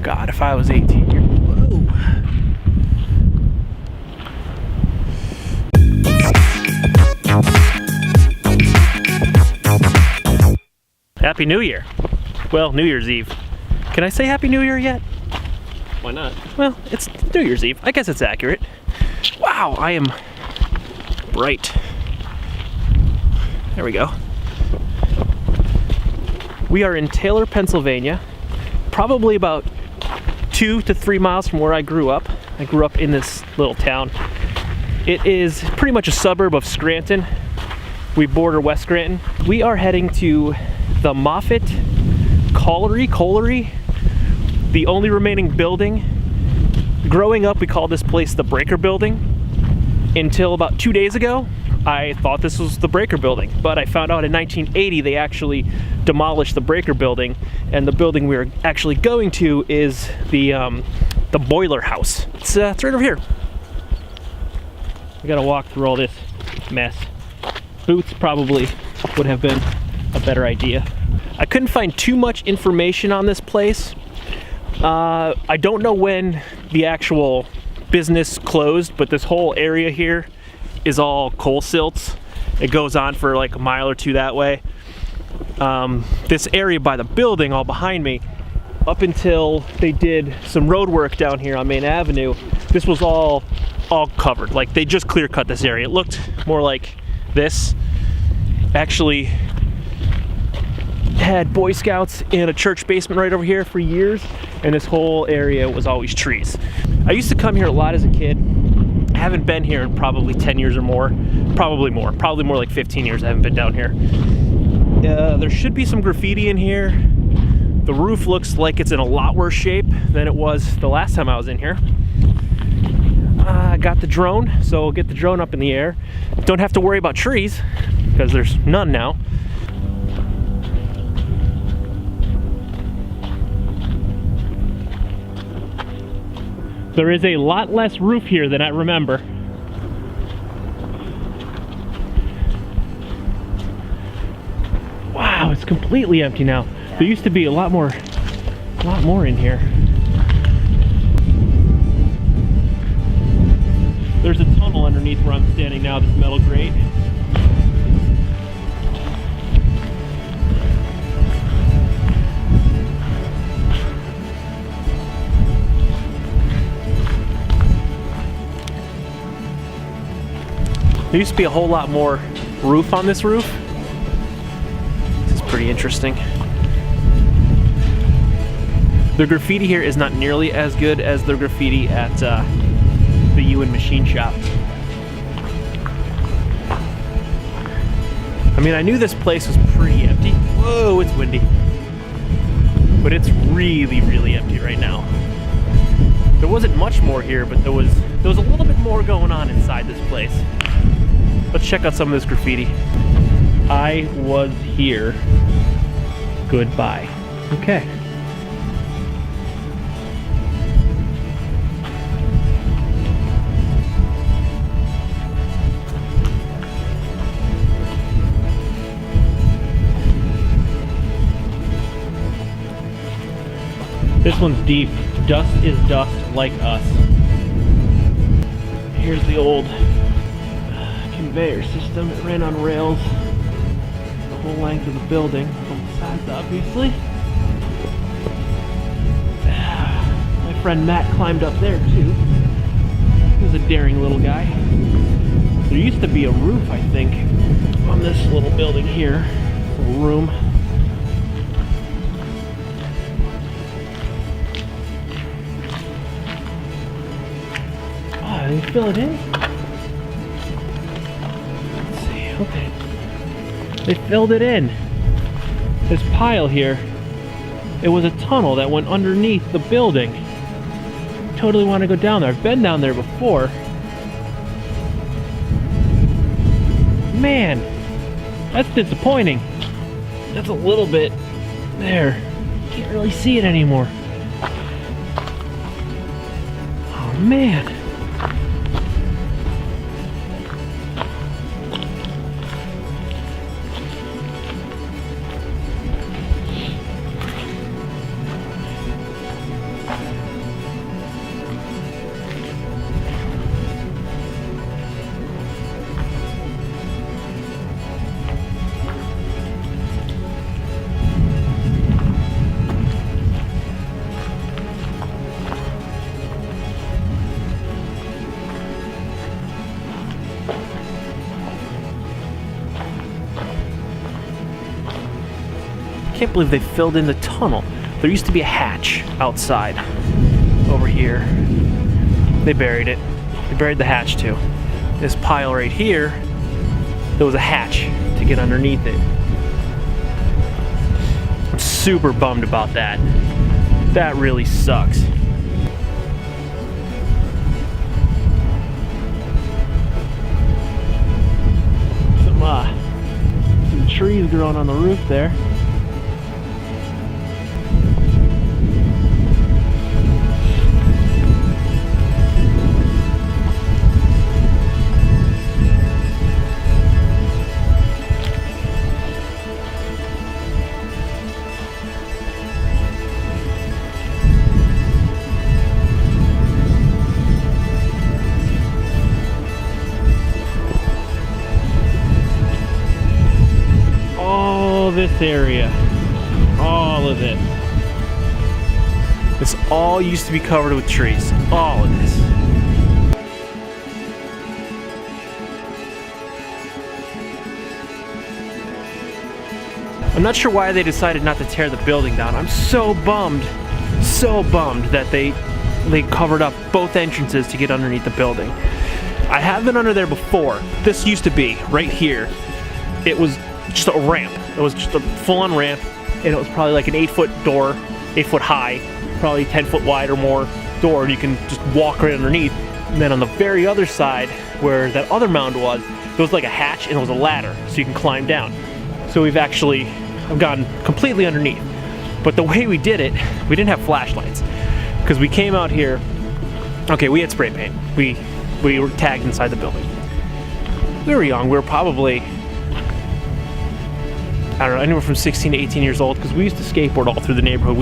God, if I was 18 years old. Happy New Year. Well, New Year's Eve. Can I say Happy New Year yet? Why not? Well, it's New Year's Eve. I guess it's accurate. Wow, I am bright. There we go. We are in Taylor, Pennsylvania, probably about 2 to 3 miles from where I grew up. I grew up in this little town. It is pretty much a suburb of Scranton. We border West Scranton. We are heading to the Moffat Colliery, the only remaining building. Growing up, we called this place the Breaker Building. Until about 2 days ago, I thought this was the Breaker Building, but I found out in 1980 they actually demolished the Breaker Building, and the building we're actually going to is the Boiler House. It's right over here. We gotta walk through all this mess. Boots probably would have been a better idea. I couldn't find too much information on this place. I don't know when the actual business closed, but this whole area here is all coal silts. It goes on for like a mile or two that way. This area by the building, all behind me, up until they did some road work down here on Main Avenue, this was all covered. Like, they just clear cut this area. It looked more like this. Actually had Boy Scouts in a church basement right over here for years, and this whole area was always trees. I used to come here a lot as a kid. I haven't been here in probably 10 years or more. Probably more like 15 years I haven't been down here. There should be some graffiti in here. The roof looks like it's in a lot worse shape than it was the last time I was in here. I got the drone, so we'll get the drone up in the air. Don't have to worry about trees, because there's none now. There is a lot less roof here than I remember. Wow, it's completely empty now. There used to be a lot more in here. There's a tunnel underneath where I'm standing now, this metal grate. There used to be a whole lot more roof on this roof. This is pretty interesting. The graffiti here is not nearly as good as the graffiti at the Ewan Machine Shop. I mean, I knew this place was pretty empty. Whoa, it's windy. But it's really, really empty right now. There wasn't much more here, but there was a little bit more going on inside this place. Let's check out some of this graffiti. I was here. Goodbye. Okay. This one's deep. Dust is dust like us. Here's the old conveyor system. It ran on rails the whole length of the building, both sides obviously. My friend Matt climbed up there too. He was a daring little guy. There used to be a roof, I think, on this little building here. Little room. Oh, they fill it in? Okay. They filled it in. This pile here, it was a tunnel that went underneath the building. Totally want to go down there. I've been down there before. Man, that's disappointing. That's a little bit there. Can't really see it anymore. Oh man. Can't believe they filled in the tunnel. There used to be a hatch outside over here. They buried it. They buried the hatch too. This pile right here, there was a hatch to get underneath it. I'm super bummed about that. That really sucks. Some trees growing on the roof there. This area, all of it. This all used to be covered with trees. All of this. I'm not sure why they decided not to tear the building down. I'm so bummed that they covered up both entrances to get underneath the building. I have been under there before. This used to be right here. It was just a ramp. It was just a full-on ramp, and it was probably like an 8-foot door, 8-foot high, probably 10-foot wide or more door, and you can just walk right underneath. And then on the very other side, where that other mound was, there was like a hatch and there was a ladder, so you can climb down. So I've gone completely underneath. But the way we did it, we didn't have flashlights, because we came out here. Okay, we had spray paint. We were tagged inside the building. We were young. We were probably, I don't know, anywhere from 16 to 18 years old, because we used to skateboard all through the neighborhood.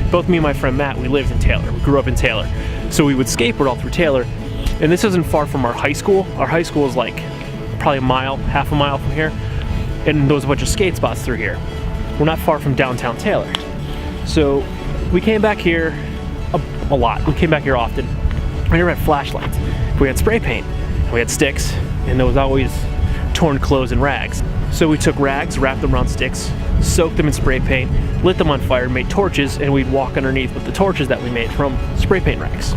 Both me and my friend Matt, we lived in Taylor. We grew up in Taylor. So we would skateboard all through Taylor. And this isn't far from our high school. Our high school is like probably half a mile from here. And there was a bunch of skate spots through here. We're not far from downtown Taylor. So we came back here a lot. We came back here often. We never had flashlights. We had spray paint. We had sticks. And there was always torn clothes and rags. So we took rags, wrapped them around sticks, soaked them in spray paint, lit them on fire, made torches, and we'd walk underneath with the torches that we made from spray paint rags.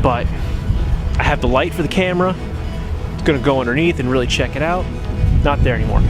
But I have the light for the camera. It's gonna go underneath and really check it out. Not there anymore.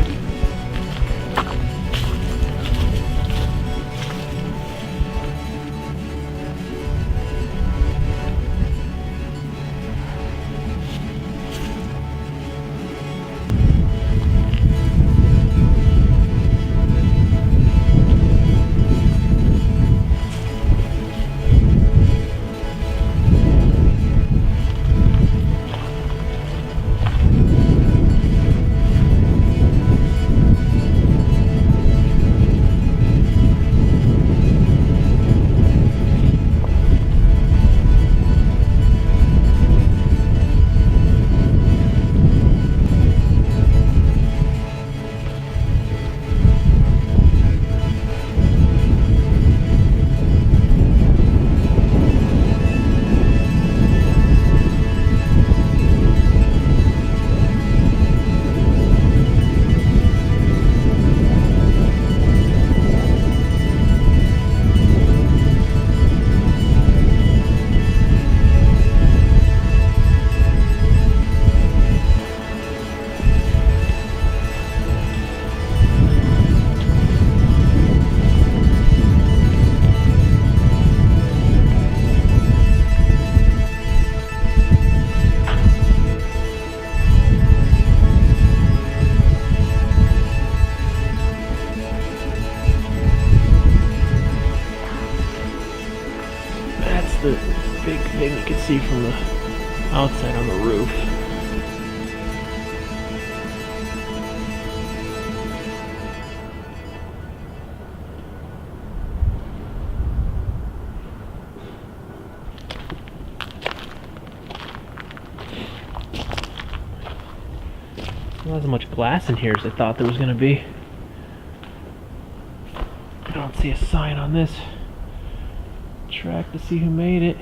The big thing you can see from the outside on the roof. Not as much glass in here as I thought there was going to be. I don't see a sign on this track to see who made it.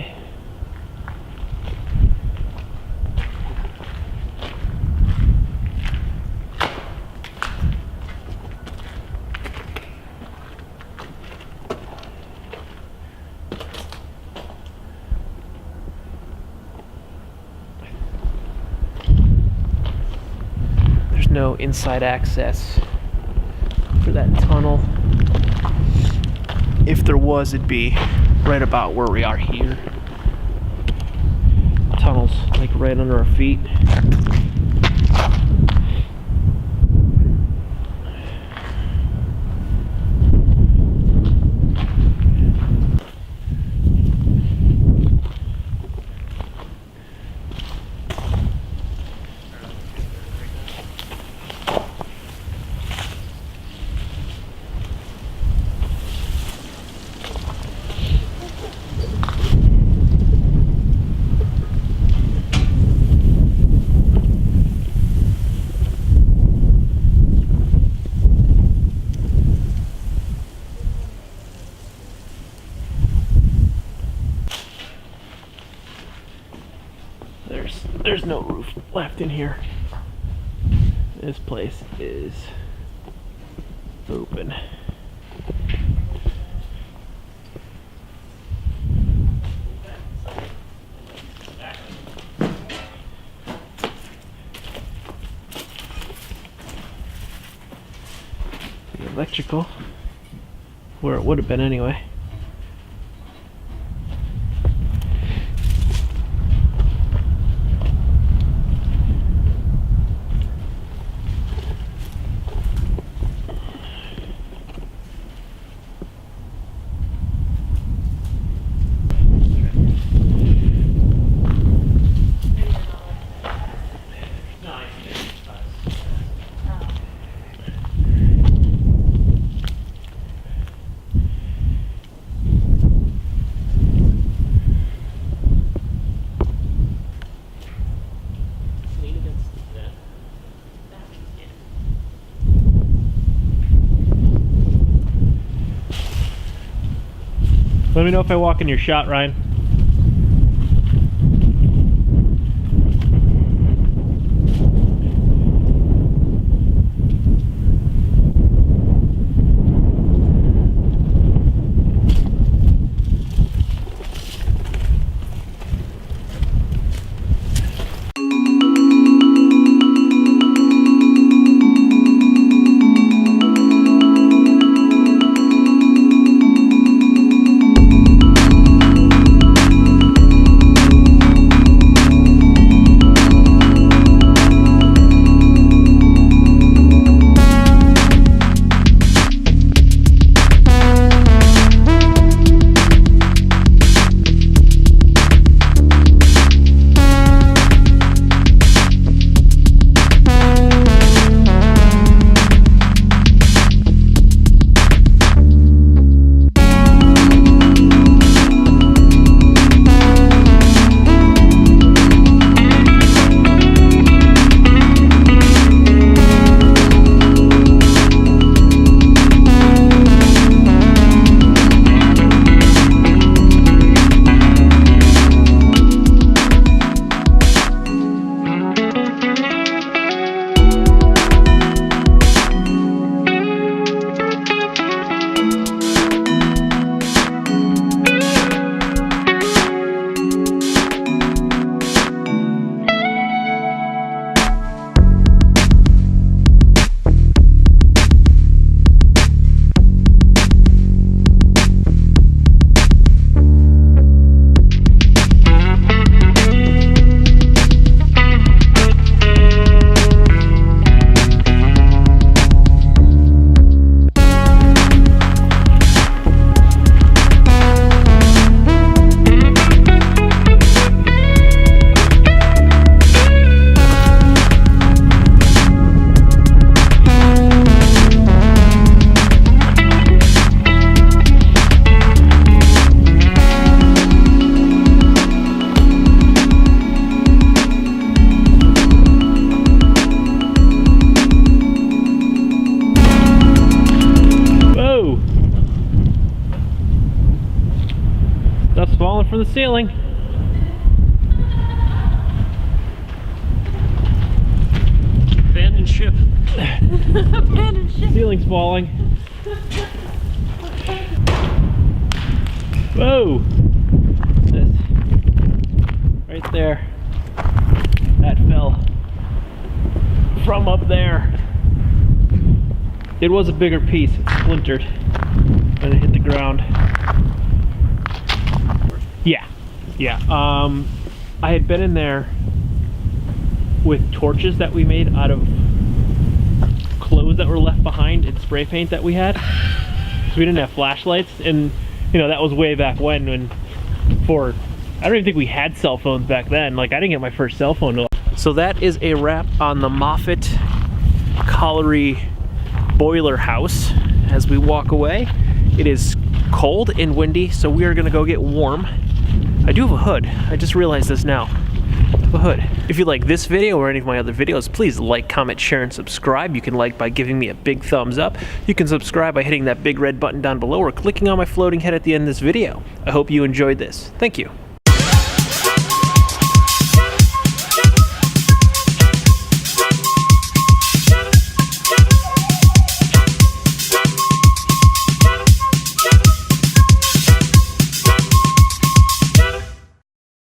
no inside access for that tunnel. If there was, it'd be right about where we are here. Tunnel's like right under our feet. There's no roof left in here. This place is open. The electrical, where it would have been anyway. Let me know if I walk in your shot, Ryan. From the ceiling. Abandoned ship. Abandoned ship. Ceiling's falling. Whoa! This. Right there. That fell from up there. It was a bigger piece. It splintered and it hit the ground. Yeah. I had been in there with torches that we made out of clothes that were left behind and spray paint that we had. So we didn't have flashlights, and you know, that was way back when before, I don't even think we had cell phones back then. Like, I didn't get my first cell phone till. So that is a wrap on the Moffat colliery boiler house. As we walk away, it is cold and windy, so we are gonna go get warm. I do have a hood. I just realized this now. I have a hood. If you like this video or any of my other videos, please like, comment, share, and subscribe. You can like by giving me a big thumbs up. You can subscribe by hitting that big red button down below or clicking on my floating head at the end of this video. I hope you enjoyed this. Thank you.